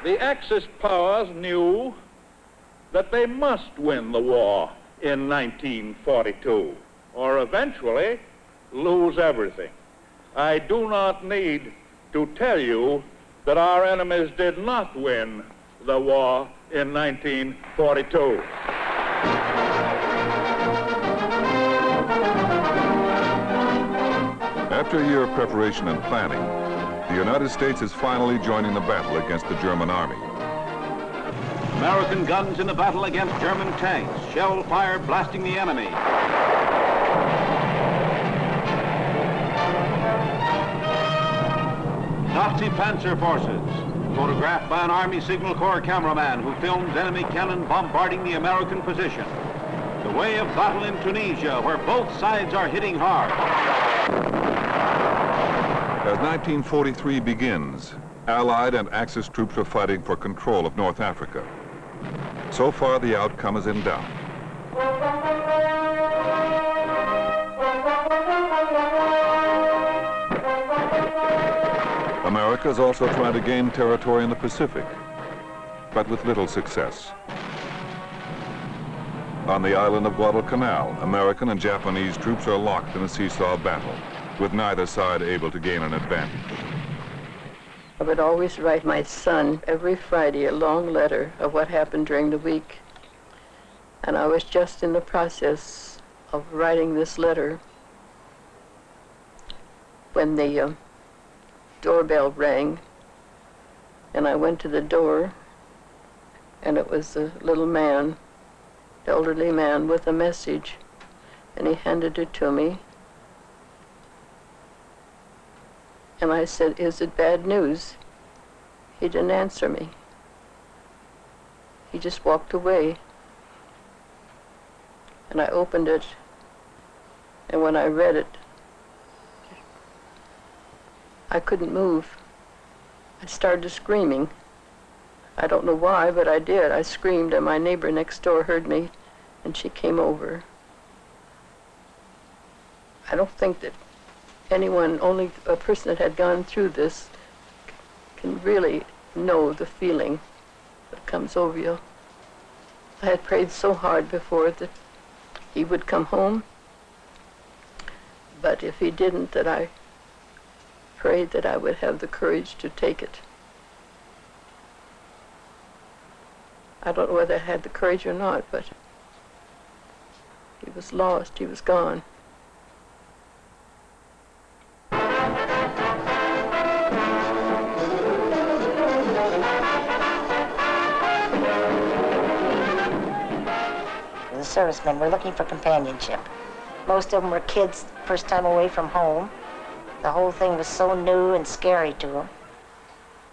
The Axis powers knew that they must win the war in 1942, or eventually lose everything. I do not need to tell you that our enemies did not win the war in 1942. After a year of preparation and planning, the United States is finally joining the battle against the German army. American guns in the battle against German tanks, shell fire blasting the enemy. Nazi panzer forces, photographed by an Army Signal Corps cameraman who filmed enemy cannon bombarding the American position. The way of battle in Tunisia, where both sides are hitting hard. As 1943 begins, Allied and Axis troops are fighting for control of North Africa. So far, the outcome is in doubt. America is also trying to gain territory in the Pacific, but with little success. On the island of Guadalcanal, American and Japanese troops are locked in a seesaw battle, with neither side able to gain an advantage. I would always write my son every Friday a long letter of what happened during the week. And I was just in the process of writing this letter when the doorbell rang, and I went to the door, and it was a little man, elderly man, with a message, and he handed it to me. And I said, "Is it bad news?" He didn't answer me. He just walked away. And I opened it, and when I read it, I couldn't move. I started screaming. I don't know why, but I did. I screamed, and my neighbor next door heard me, and she came over. I don't think that anyone, only a person that had gone through this, can really know the feeling that comes over you. I had prayed so hard before that he would come home, but if he didn't, that I prayed that I would have the courage to take it. I don't know whether I had the courage or not, but he was lost, he was gone. The servicemen were looking for companionship. Most of them were kids, first time away from home. The whole thing was so new and scary to them.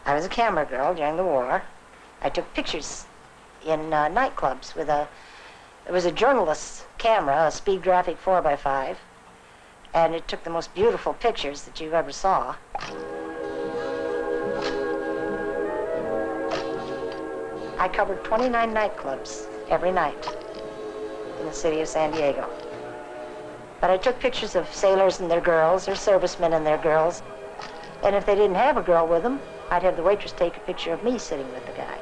I was a camera girl during the war. I took pictures in nightclubs with it was a journalist's camera, a Speed Graphic 4x5, and it took the most beautiful pictures that you ever saw. I covered 29 nightclubs every night in the city of San Diego. But I took pictures of sailors and their girls, or servicemen and their girls. And if they didn't have a girl with them, I'd have the waitress take a picture of me sitting with the guy.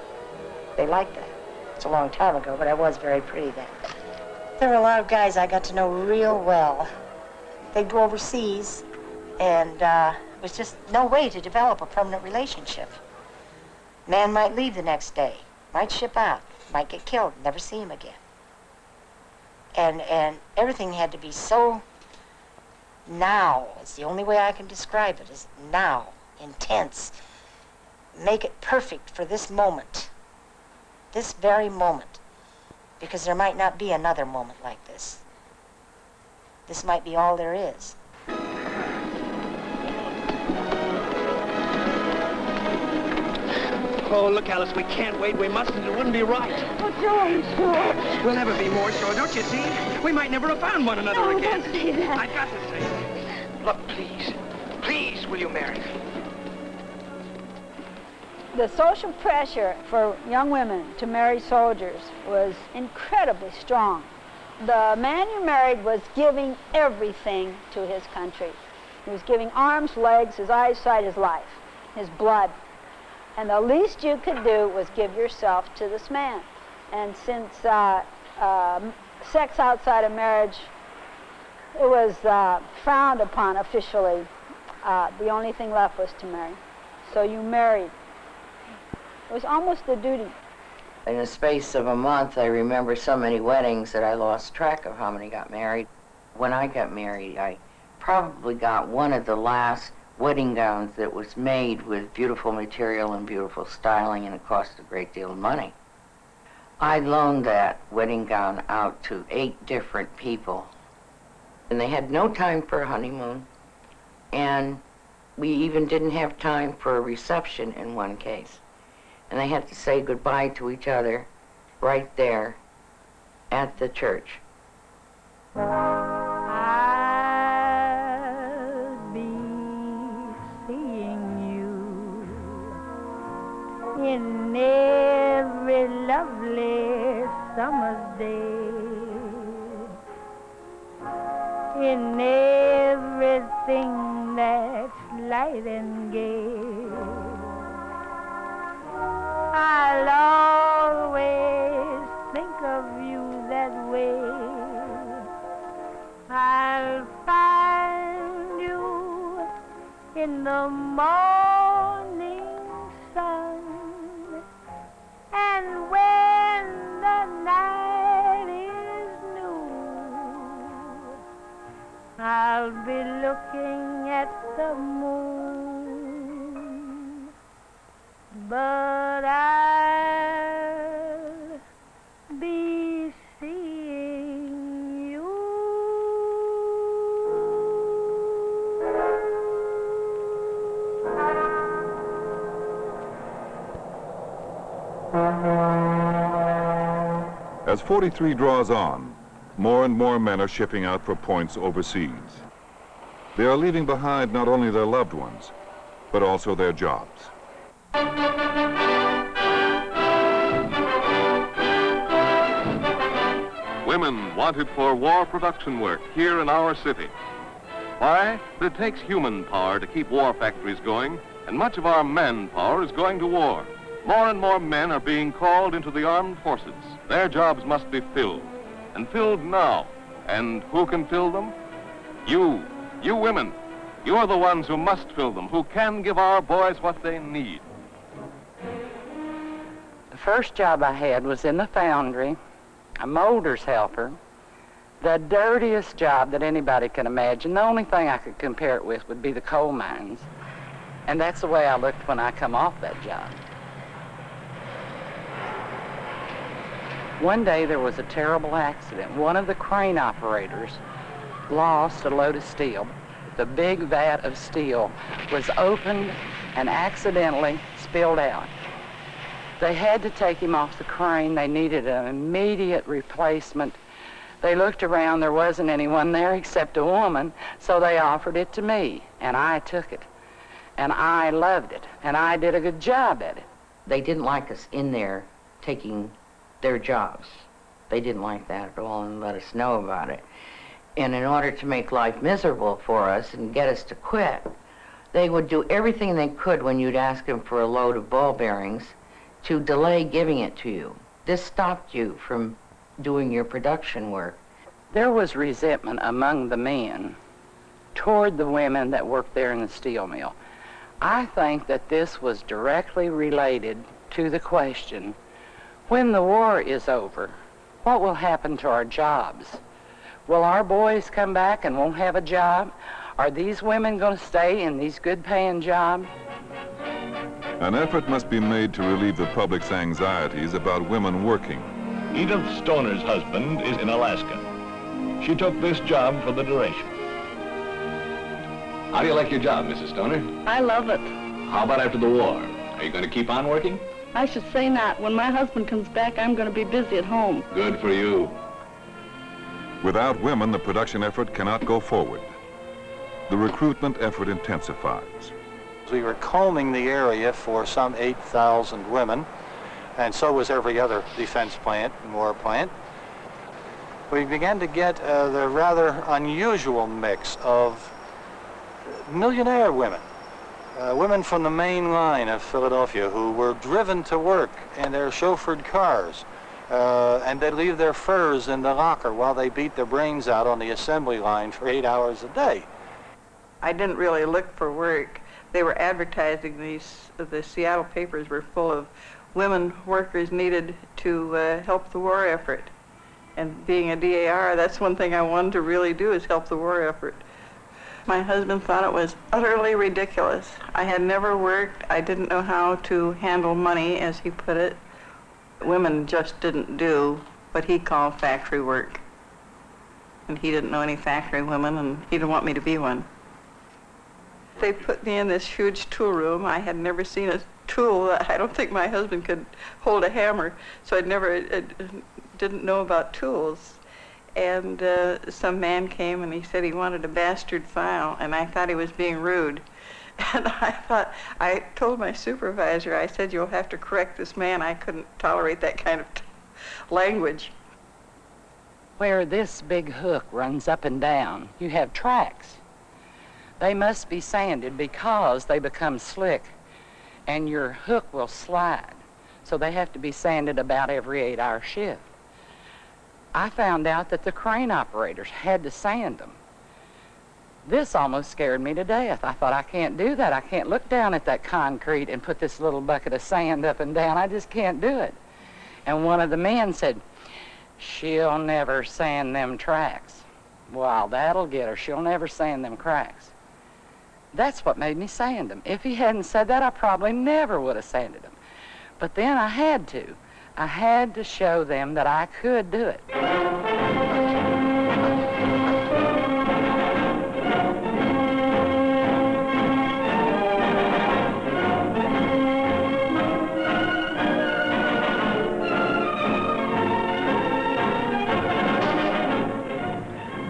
They liked that. It's a long time ago, but I was very pretty then. There were a lot of guys I got to know real well. They'd go overseas, and it was just no way to develop a permanent relationship. Man might leave the next day, might ship out, might get killed, never see him again. And everything had to be so now. It's the only way I can describe it, is now, intense. Make it perfect for this moment, this very moment, because there might not be another moment like this. This might be all there is. Oh, look, Alice, we can't wait. We mustn't. It wouldn't be right. Oh, George. We'll never be more sure, don't you see? We might never have found one another No, again. don't say that. I've got to say it. Look, please. Please, will you marry me? The social pressure for young women to marry soldiers was incredibly strong. The man you married was giving everything to his country. He was giving arms, legs, his eyesight, his life, his blood. And the least you could do was give yourself to this man. And since sex outside of marriage, it was frowned upon officially, the only thing left was to marry. So you married. It was almost a duty. In the space of a month, I remember so many weddings that I lost track of how many got married. When I got married, I probably got one of the last wedding gowns that was made with beautiful material and beautiful styling, and it cost a great deal of money. I loaned that wedding gown out to 8 different people, and they had no time for a honeymoon, and we even didn't have time for a reception in one case. And they had to say goodbye to each other right there at the church. I'll be seeing you in every lovely summer's day, in everything that's light and gay. I'll always think of you that way. I'll find you in the morning sun, and when the night is new, I'll be looking at the moon, but I'll be seeing you. As 43 draws on, more and more men are shipping out for points overseas. They are leaving behind not only their loved ones, but also their jobs. Women wanted for war production work here in our city. Why? It takes human power to keep war factories going, and much of our manpower is going to war. More and more men are being called into the armed forces. Their jobs must be filled, and filled now. And who can fill them? You women. You're the ones who must fill them, who can give our boys what they need. The first job I had was in the foundry, a molder's helper, the dirtiest job that anybody can imagine. The only thing I could compare it with would be the coal mines. And that's the way I looked when I come off that job. One day there was a terrible accident. One of the crane operators lost a load of steel. The big vat of steel was opened and accidentally spilled out. They had to take him off the crane. They needed an immediate replacement. They looked around, there wasn't anyone there except a woman, so they offered it to me, and I took it. And I loved it, and I did a good job at it. They didn't like us in there taking their jobs. They didn't like that at all and let us know about it. And in order to make life miserable for us and get us to quit, they would do everything they could when you'd ask them for a load of ball bearings to delay giving it to you. This stopped you from doing your production work. There was resentment among the men toward the women that worked there in the steel mill. I think that this was directly related to the question, when the war is over, what will happen to our jobs? Will our boys come back and won't have a job? Are these women going to stay in these good-paying jobs? An effort must be made to relieve the public's anxieties about women working. Edith Stoner's husband is in Alaska. She took this job for the duration. How do you like your job, Mrs. Stoner? I love it. How about after the war? Are you going to keep on working? I should say not. When my husband comes back, I'm going to be busy at home. Good for you. Without women, the production effort cannot go forward. The recruitment effort intensifies. We were combing the area for some 8,000 women, and so was every other defense plant and war plant. We began to get the rather unusual mix of millionaire women, women from the main line of Philadelphia who were driven to work in their chauffeured cars, and they'd leave their furs in the locker while they beat their brains out on the assembly line for 8 hours a day. I didn't really look for work. They were advertising the Seattle papers were full of women workers needed to help the war effort. And being a DAR, that's one thing I wanted to really do, is help the war effort. My husband thought it was utterly ridiculous. I had never worked. I didn't know how to handle money, as he put it. Women just didn't do what he called factory work. And he didn't know any factory women, and he didn't want me to be one. They put me in this huge tool room. I had never seen a tool. I don't think my husband could hold a hammer, so I didn't know about tools. And some man came and he said he wanted a bastard file, and I thought he was being rude. And I told my supervisor, I said, you'll have to correct this man. I couldn't tolerate that kind of language. Where this big hook runs up and down, you have tracks. They must be sanded because they become slick and your hook will slide. So they have to be sanded about every 8-hour shift. I found out that the crane operators had to sand them. This almost scared me to death. I thought, I can't do that. I can't look down at that concrete and put this little bucket of sand up and down. I just can't do it. And one of the men said, she'll never sand them tracks. Well, that'll get her. She'll never sand them cracks. That's what made me sand them. If he hadn't said that, I probably never would have sanded them. But then I had to. I had to show them that I could do it.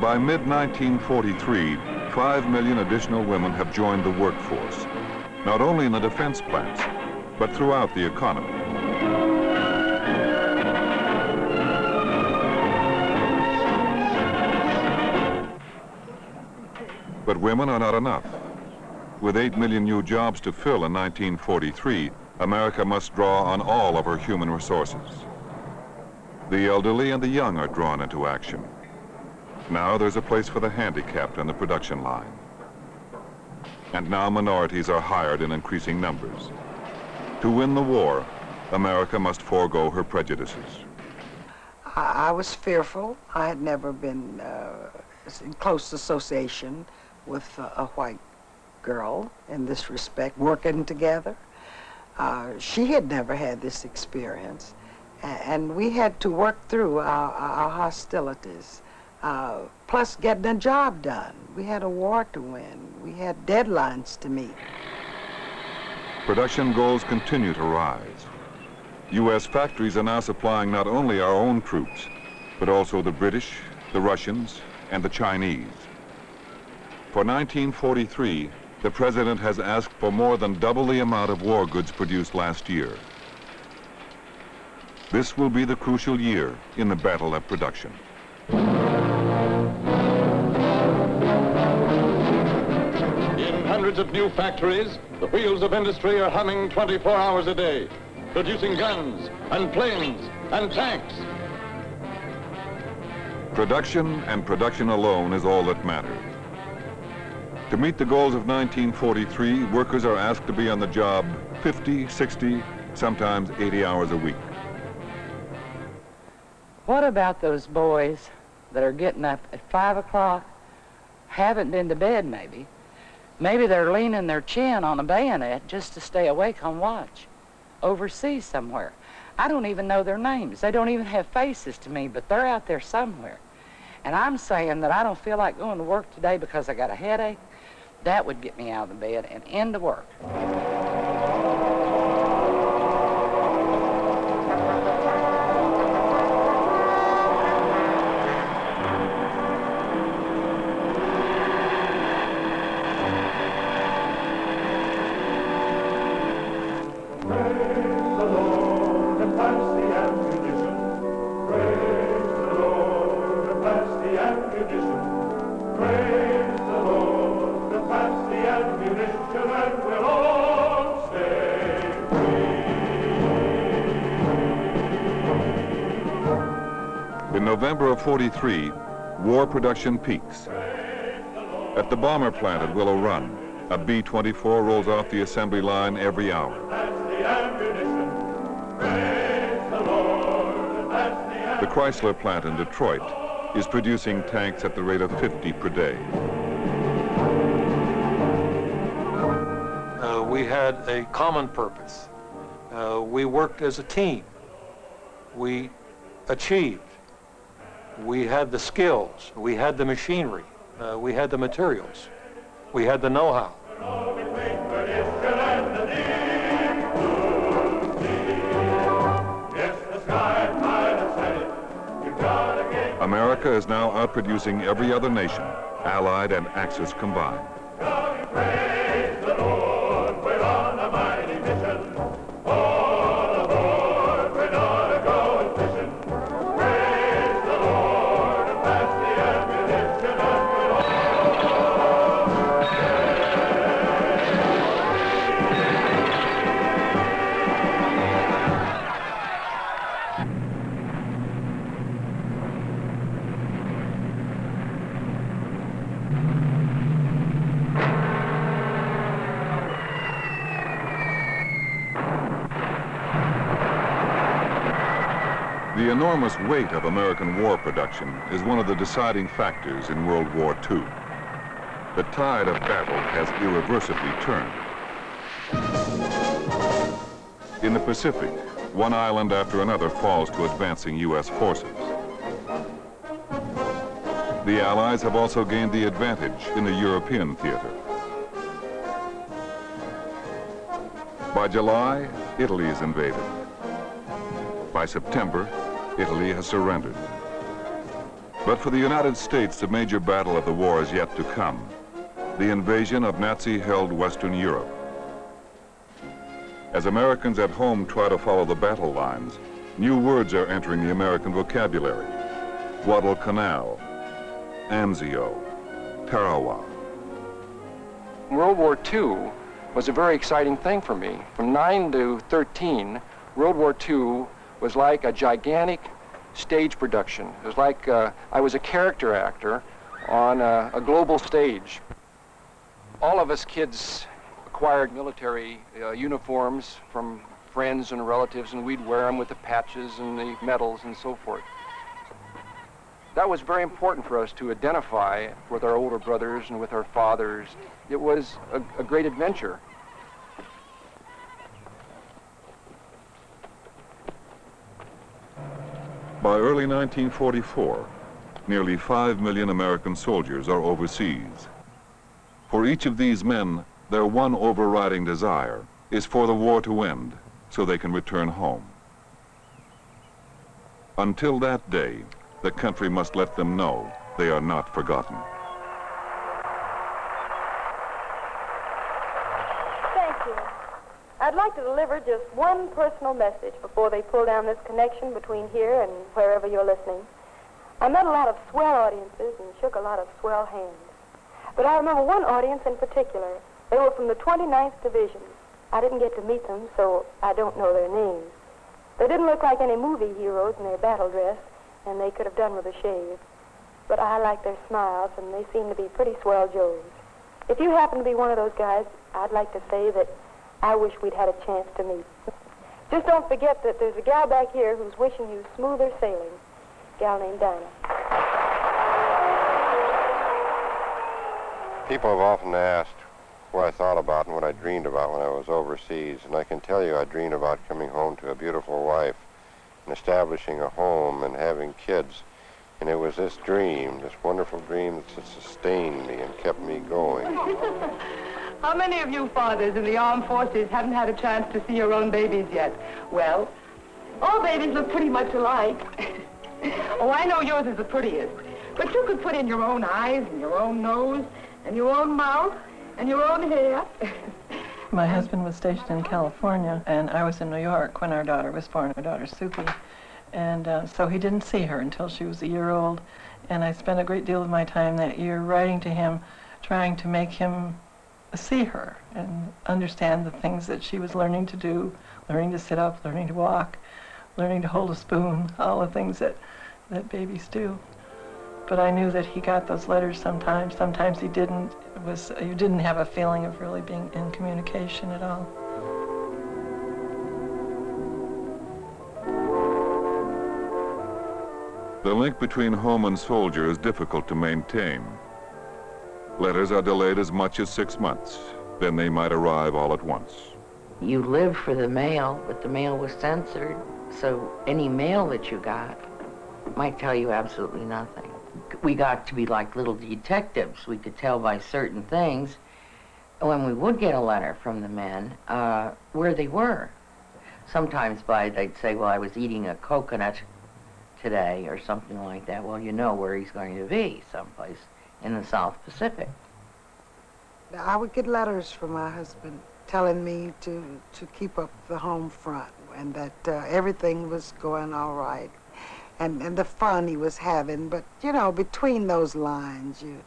By mid-1943, 5 million additional women have joined the workforce, not only in the defense plants, but throughout the economy. But women are not enough. With 8 million new jobs to fill in 1943, America must draw on all of her human resources. The elderly and the young are drawn into action. Now there's a place for the handicapped on the production line. And now minorities are hired in increasing numbers. To win the war, America must forego her prejudices. I was fearful. I had never been in close association with a white girl in this respect, working together. She had never had this experience, and we had to work through our hostilities. Plus getting a job done. We had a war to win. We had deadlines to meet. Production goals continue to rise. U.S. factories are now supplying not only our own troops, but also the British, the Russians, and the Chinese. For 1943, the President has asked for more than double the amount of war goods produced last year. This will be the crucial year in the battle of production. In hundreds of new factories, the wheels of industry are humming 24 hours a day, producing guns and planes and tanks. Production and production alone is all that matters. To meet the goals of 1943, workers are asked to be on the job 50, 60, sometimes 80 hours a week. What about those boys that are getting up at 5 o'clock, haven't been to bed maybe? Maybe they're leaning their chin on a bayonet just to stay awake on watch, overseas somewhere. I don't even know their names. They don't even have faces to me, but they're out there somewhere. And I'm saying that I don't feel like going to work today because I got a headache. That would get me out of the bed and into work. Praise the Lord, and pass the ammunition. ammunition and we'll all stay free. In November of 43, war production peaks. At the bomber plant at Willow Run, a B-24 rolls off the assembly line every hour. That's the ammunition. Praise the Lord. That's the ammunition. The Chrysler plant in Detroit is producing tanks at the rate of 50 per day. We had a common purpose. We worked as a team. We achieved. We had the skills. We had the machinery. We had the materials. We had the know-how. America is now outproducing every other nation, Allied and Axis combined. Praise the Lord, we're on a mighty mission. All aboard, we're not a-going fishing. Praise the Lord, and pass the ammunition, and we'll all The enormous weight of American war production is one of the deciding factors in World War II. The tide of battle has irreversibly turned. In the Pacific, one island after another falls to advancing U.S. forces. The Allies have also gained the advantage in the European theater. By July, Italy is invaded. By September, Italy has surrendered. But for the United States, the major battle of the war is yet to come, the invasion of Nazi-held Western Europe. As Americans at home try to follow the battle lines, new words are entering the American vocabulary. Guadalcanal, Anzio, Tarawa. World War II was a very exciting thing for me. From 9 to 13, World War II was like a gigantic stage production. It was like I was a character actor on a global stage. All of us kids acquired military uniforms from friends and relatives, and we'd wear them with the patches and the medals and so forth. That was very important for us to identify with our older brothers and with our fathers. It was a great adventure. By early 1944, nearly 5 million American soldiers are overseas. For each of these men, their one overriding desire is for the war to end so they can return home. Until that day, the country must let them know they are not forgotten. Thank you. I'd like to deliver just one personal message before they pull down this connection between here and wherever you're listening. I met a lot of swell audiences and shook a lot of swell hands. But I remember one audience in particular. They were from the 29th Division. I didn't get to meet them, so I don't know their names. They didn't look like any movie heroes in their battle dress, and they could have done with a shave. But I like their smiles, and they seem to be pretty swell Joes. If you happen to be one of those guys, I'd like to say that I wish we'd had a chance to meet. Just don't forget that there's a gal back here who's wishing you smoother sailing. A gal named Dinah. People have often asked what I thought about and what I dreamed about when I was overseas, and I can tell you I dreamed about coming home to a beautiful wife and establishing a home and having kids. And it was this dream, this wonderful dream that sustained me and kept me going. How many of you fathers in the armed forces haven't had a chance to see your own babies yet? Well, all babies look pretty much alike. Oh, I know yours is the prettiest. But you could put in your own eyes and your own nose and your own mouth and your own hair. My husband was stationed in California, and I was in New York when our daughter was born, our daughter Suki. And so he didn't see her until she was a year old. And I spent a great deal of my time that year writing to him, trying to make him see her and understand the things that she was learning to do, learning to sit up, learning to walk, learning to hold a spoon, all the things that babies do. But I knew that he got those letters sometimes. Sometimes he didn't. You didn't have a feeling of really being in communication at all. The link between home and soldier is difficult to maintain. Letters are delayed as much as 6 months. Then they might arrive all at once. You lived for the mail, but the mail was censored, so any mail that you got might tell you absolutely nothing. We got to be like little detectives. We could tell by certain things, when we would get a letter from the men, where they were. Sometimes they'd say, well, I was eating a coconut today, or something like that. Well, you know where he's going to be, someplace in the South Pacific. I would get letters from my husband telling me to keep up the home front and that everything was going all right and the fun he was having. But, you know, between those lines, you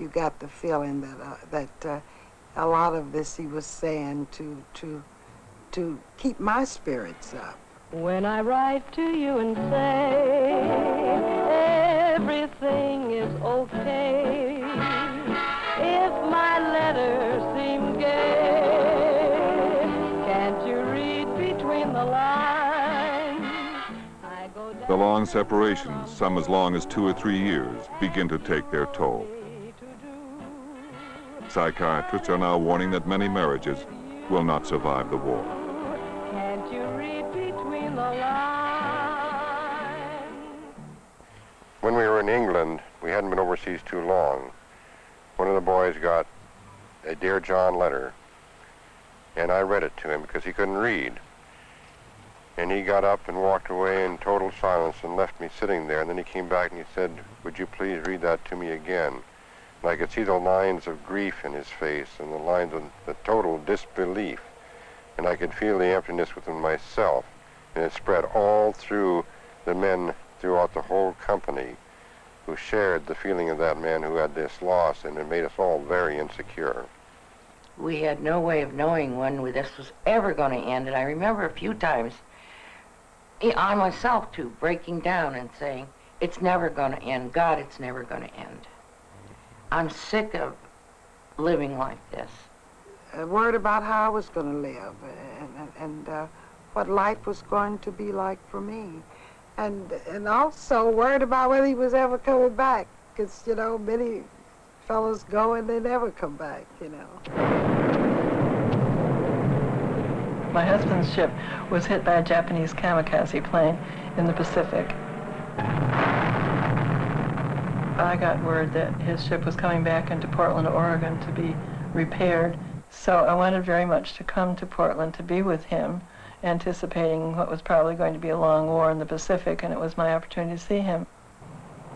got the feeling that a lot of this he was saying to keep my spirits up. When I write to you and say everything is okay, if my letters seem gay, can't you read between the lines? I go down. The long separations, some as long as 2 or 3 years, begin to take their toll. Psychiatrists are now warning that many marriages will not survive the war. Can't you read between the lines? When we were in England, we hadn't been overseas too long. One of the boys got a Dear John letter, and I read it to him because he couldn't read. And he got up and walked away in total silence and left me sitting there. And then he came back and he said, would you please read that to me again? And I could see the lines of grief in his face and the lines of the total disbelief. And I could feel the emptiness within myself. And it spread all through the men throughout the whole company who shared the feeling of that man who had this loss, and it made us all very insecure. We had no way of knowing when this was ever going to end, and I remember a few times, I myself too, breaking down and saying, it's never going to end. God, it's never going to end. I'm sick of living like this. Worried about how I was going to live and what life was going to be like for me. And also worried about whether he was ever coming back, because, you know, many fellows go and they never come back, you know. My husband's ship was hit by a Japanese kamikaze plane in the Pacific. I got word that his ship was coming back into Portland, Oregon to be repaired. So I wanted very much to come to Portland to be with him, anticipating what was probably going to be a long war in the Pacific, and it was my opportunity to see him.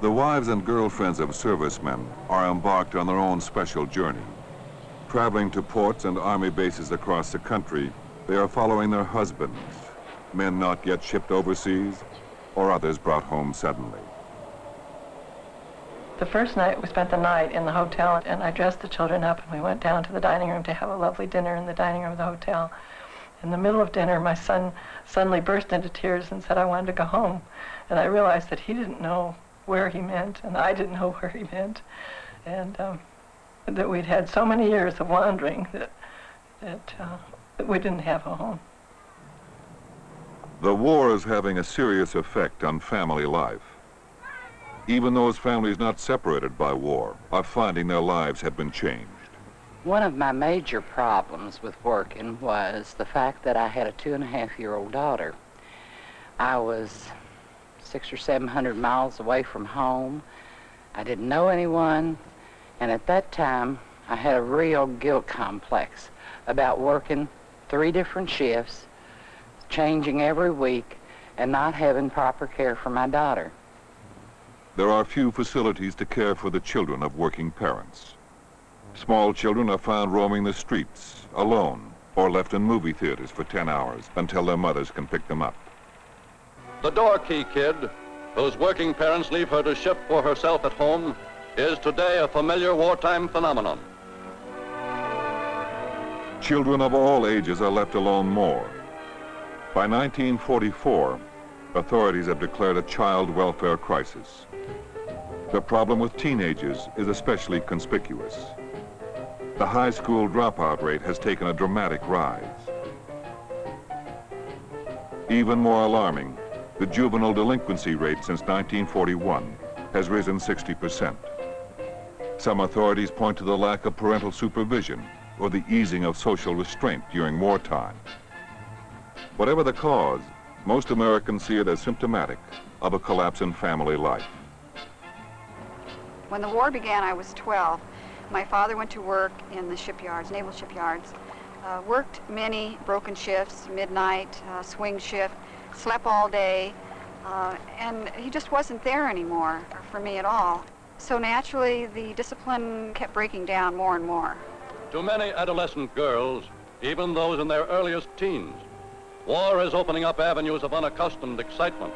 The wives and girlfriends of servicemen are embarked on their own special journey. Traveling to ports and army bases across the country, they are following their husbands, men not yet shipped overseas, or others brought home suddenly. The first night, we spent the night in the hotel, and I dressed the children up, and we went down to the dining room to have a lovely dinner in the dining room of the hotel. In the middle of dinner, my son suddenly burst into tears and said I wanted to go home. And I realized that he didn't know where he meant, and I didn't know where he meant, and that we'd had so many years of wandering that we didn't have a home. The war is having a serious effect on family life. Even those families not separated by war are finding their lives have been changed. One of my major problems with working was the fact that I had a 2.5-year-old daughter. I was 600 or 700 miles away from home. I didn't know anyone, and at that time I had a real guilt complex about working 3 different shifts, changing every week, and not having proper care for my daughter. There are few facilities to care for the children of working parents. Small children are found roaming the streets, alone, or left in movie theaters for 10 hours until their mothers can pick them up. The door key kid, whose working parents leave her to shift for herself at home, is today a familiar wartime phenomenon. Children of all ages are left alone more. By 1944, authorities have declared a child welfare crisis. The problem with teenagers is especially conspicuous. The high school dropout rate has taken a dramatic rise. Even more alarming, the juvenile delinquency rate since 1941 has risen 60%. Some authorities point to the lack of parental supervision or the easing of social restraint during wartime. Whatever the cause, most Americans see it as symptomatic of a collapse in family life. When the war began, I was 12. My father went to work in the shipyards, naval shipyards, worked many broken shifts, midnight, swing shift, slept all day, and he just wasn't there anymore for me at all. So naturally, the discipline kept breaking down more and more. To many adolescent girls, even those in their earliest teens, war is opening up avenues of unaccustomed excitement.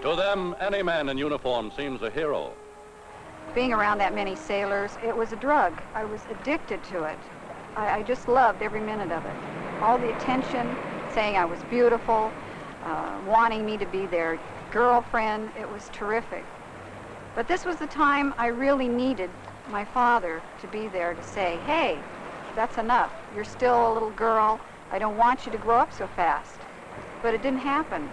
To them, any man in uniform seems a hero. Being around that many sailors, it was a drug. I was addicted to it. I just loved every minute of it. All the attention, saying I was beautiful, wanting me to be their girlfriend, it was terrific. But this was the time I really needed my father to be there to say, hey, that's enough. You're still a little girl. I don't want you to grow up so fast. But it didn't happen.